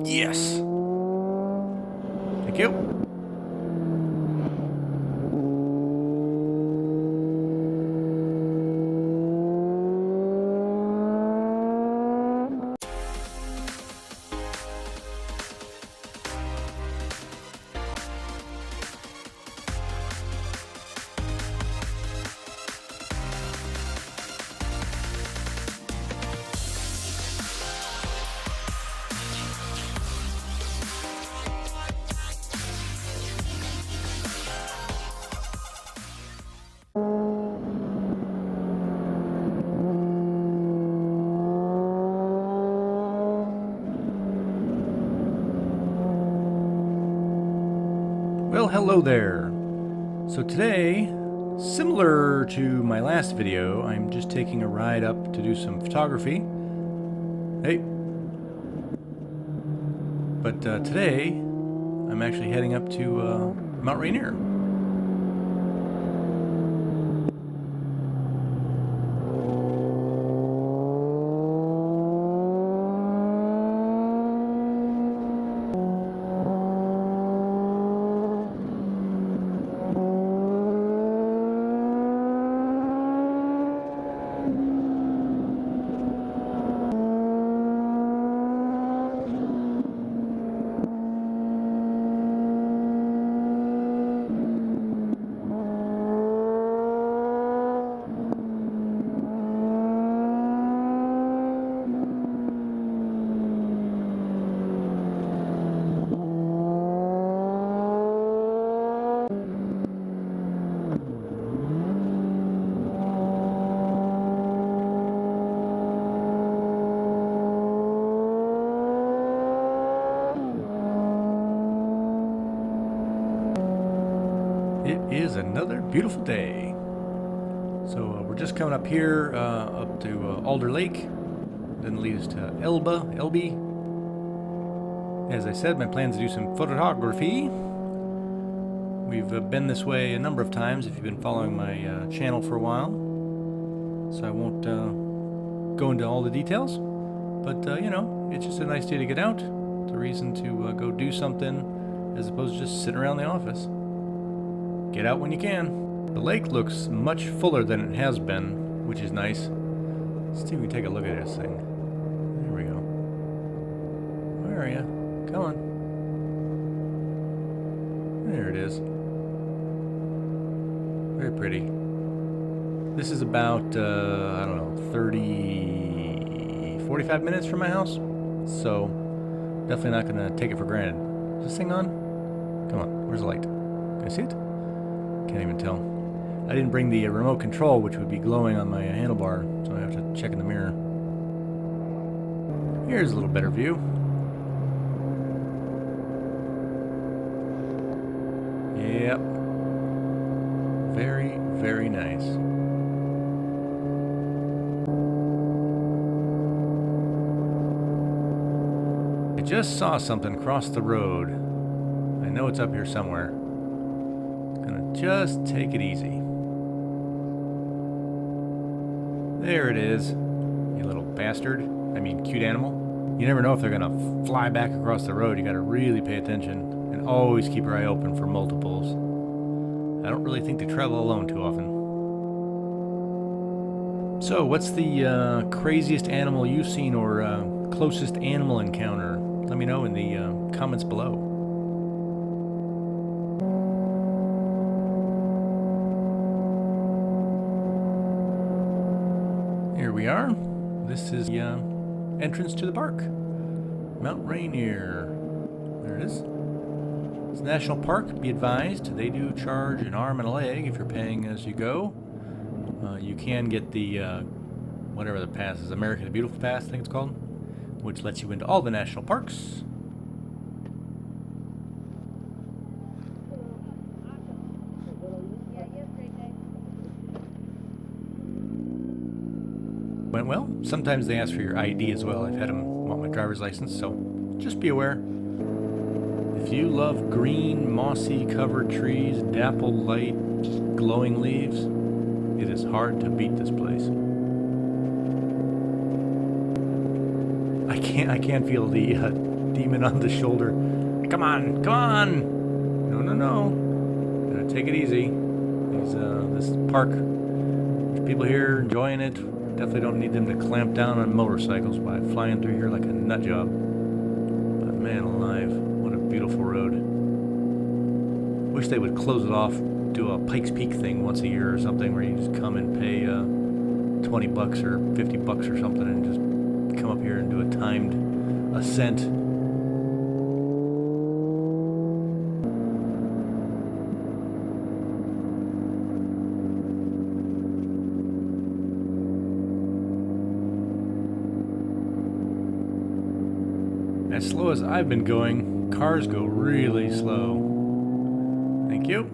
Yes. Thank you. Well, hello there. So today, similar to my last video, I'm just taking a ride up to do some photography. Hey. But today, I'm actually heading up to Mount Rainier. It is another beautiful day. So we're just coming up here, up to Alder Lake. Then leads to Elbe. As I said, my plan is to do some photography. We've been this way a number of times if you've been following my channel for a while. So I won't go into all the details. But, you know, it's just a nice day to get out. It's a reason to go do something as opposed to just sitting around the office. Get out when you can. The lake looks much fuller than it has been, which is nice. Let's see if we can take a look at this thing. There we go. Where are you? Come on. There it is. Very pretty. This is about, I don't know, 45 minutes from my house. So, definitely not going to take it for granted. Is this thing on? Come on, where's the light? Can I see it? Can't even tell. I didn't bring the remote control, which would be glowing on my handlebar, so I have to check in the mirror. Here's a little better view. Yep. Very, very nice. I just saw something cross the road. I know it's up here somewhere. Just take it easy. There it is, you little bastard. I mean, cute animal. You never know if they're gonna fly back across the road. You gotta really pay attention and always keep your eye open for multiples. I don't really think they travel alone too often. So, what's the craziest animal you've seen or closest animal encounter? Let me know in the comments below. Here we are. This is the entrance to the park. Mt Rainier. There it is. It's a national park. Be advised, they do charge an arm and a leg if you're paying as you go. You can get the, whatever the pass is, America the Beautiful Pass, I think it's called, which lets you into all the national parks. Went well. Sometimes they ask for your ID as well. I've had them want my driver's license, so just be aware. If you love green, mossy covered trees, dappled light, just glowing leaves, it is hard to beat this place. I can't feel the demon on the shoulder. Come on, come on! No, no, no. Gotta take it easy. This park, there's people here enjoying it. Definitely don't need them to clamp down on motorcycles by flying through here like a nut job. But man alive, what a beautiful road. Wish they would close it off, do a Pikes Peak thing once a year or something where you just come and pay $20 or $50 or something and just come up here and do a timed ascent. As slow as I've been going, cars go really slow. Thank you.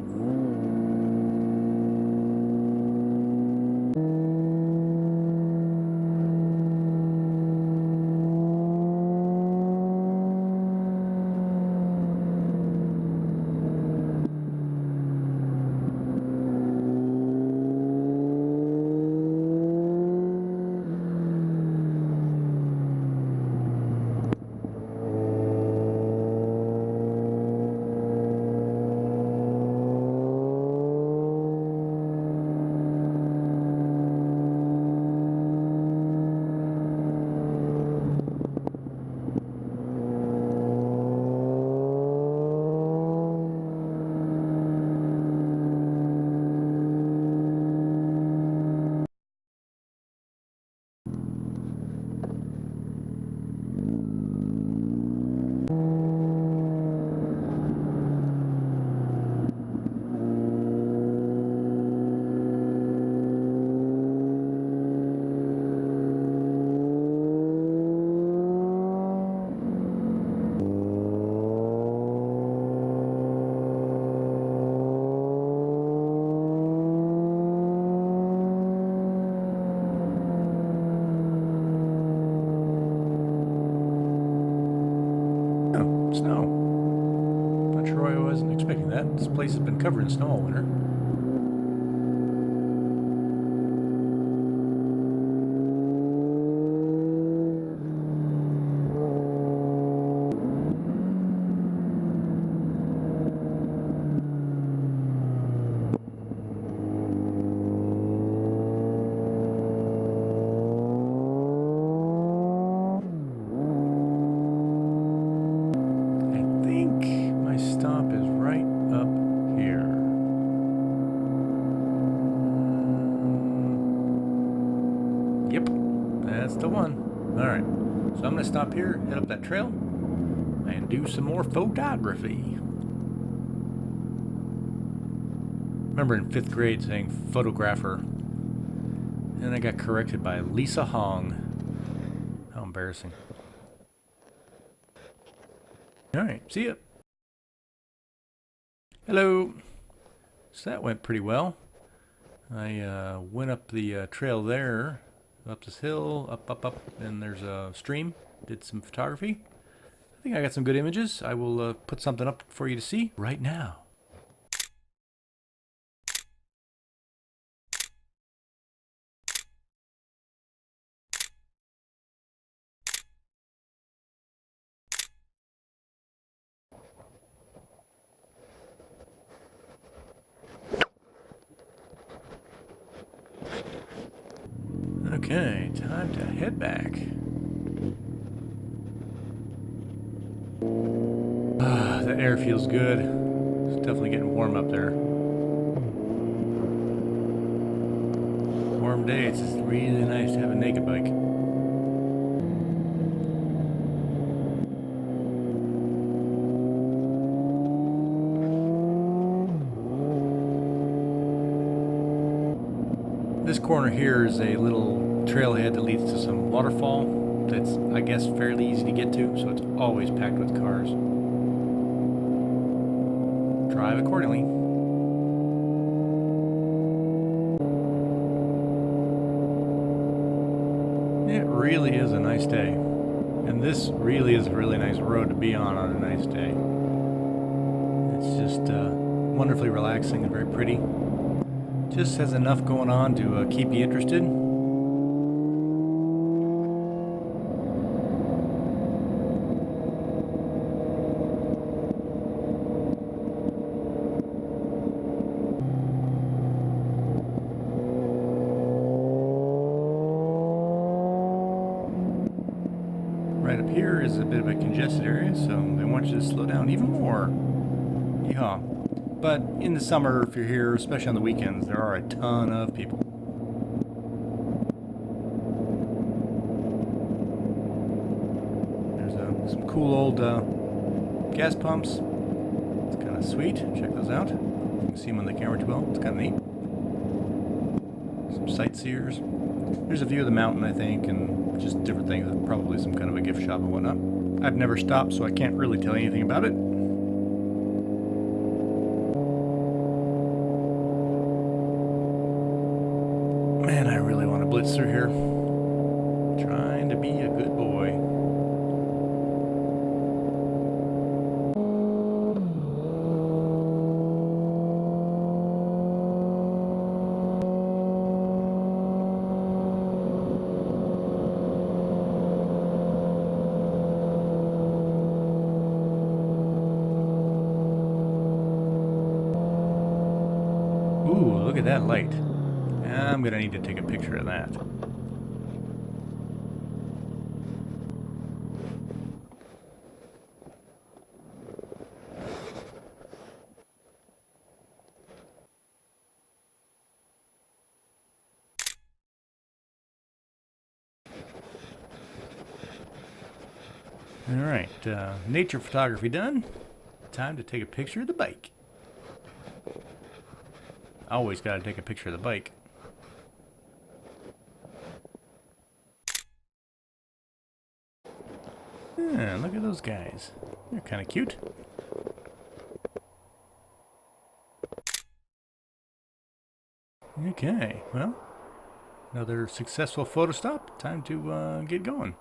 Snow. Not sure why I wasn't expecting that. This place has been covered in snow all winter. That's the one. Alright, so I'm going to stop here, head up that trail, and do some more photography. Remember in 5th grade saying photographer, and I got corrected by Lisa Hong. How embarrassing. Alright, see ya. Hello. So that went pretty well. I went up the trail there. Up this hill, up, and there's a stream. Did some photography. I think I got some good images. I will put something up for you to see right now. Okay, time to head back. The air feels good. It's definitely getting warm up there. Warm day, it's just really nice to have a naked bike. This corner here is a little trailhead that leads to some waterfall that's, I guess, fairly easy to get to, so it's always packed with cars. Drive accordingly. It really is a nice day. And this really is a really nice road to be on a nice day. It's just wonderfully relaxing and very pretty. Just has enough going on to keep you interested. a bit of a congested area, so they want you to slow down even more. Yeah. But in the summer, if you're here, especially on the weekends, there are a ton of people. There's some cool old gas pumps. It's kind of sweet. Check those out. You can see them on the camera too well. It's kind of neat. Some sightseers. There's a view of the mountain, I think, and just different things. Probably some kind of a gift shop and whatnot. I've never stopped, so I can't really tell you anything about it. Man, I really want to blitz through here. Trying to be a good boy. Ooh, look at that light. I'm gonna need to take a picture of that. Alright, nature photography done. Time to take a picture of the bike. Always gotta take a picture of the bike. Yeah, look at those guys. They're kind of cute. Okay, well, another successful photo stop. Time to get going.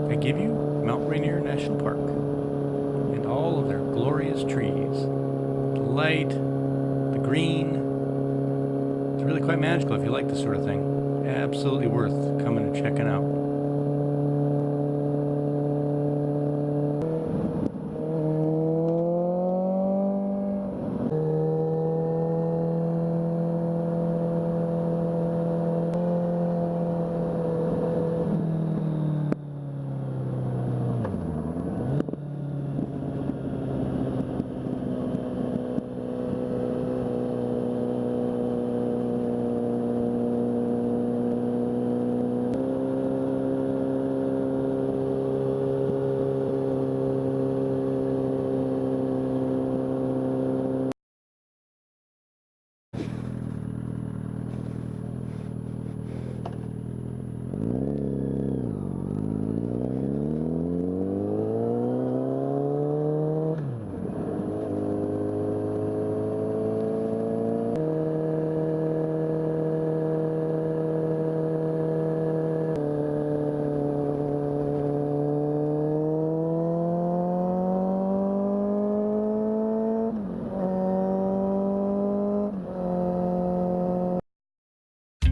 I give you Mt Rainier National Park and all of their glorious trees. The light, the green. It's really quite magical if you like this sort of thing. Absolutely worth coming and checking out.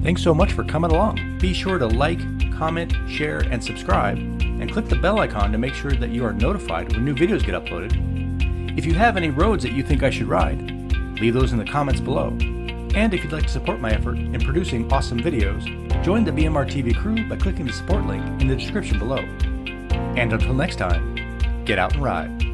Thanks so much for coming along. Be sure to like, comment, share, and subscribe, and click the bell icon to make sure that you are notified when new videos get uploaded. If you have any roads that you think I should ride, leave those in the comments below. And if you'd like to support my effort in producing awesome videos, join the BMR TV crew by clicking the support link in the description below. And until next time, get out and ride.